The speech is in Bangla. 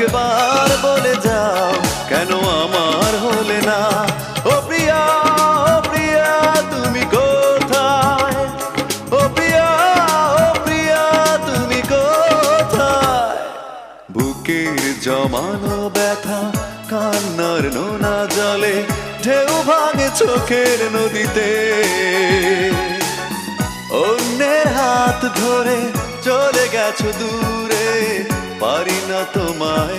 একবার বলে যাও কেন আমার হলে না। ও প্রিয়া, ও প্রিয়া তুমি কোথায়? ও প্রিয়া, ও প্রিয়া তুমি কোথায়? বুকের জমানো ব্যথা কান্নার নোনা জলে ঢেউ ভাঙে চোখের নদীতে। অন্যের হাত ধরে চলে গেছো দূরে, পারি না তোমায়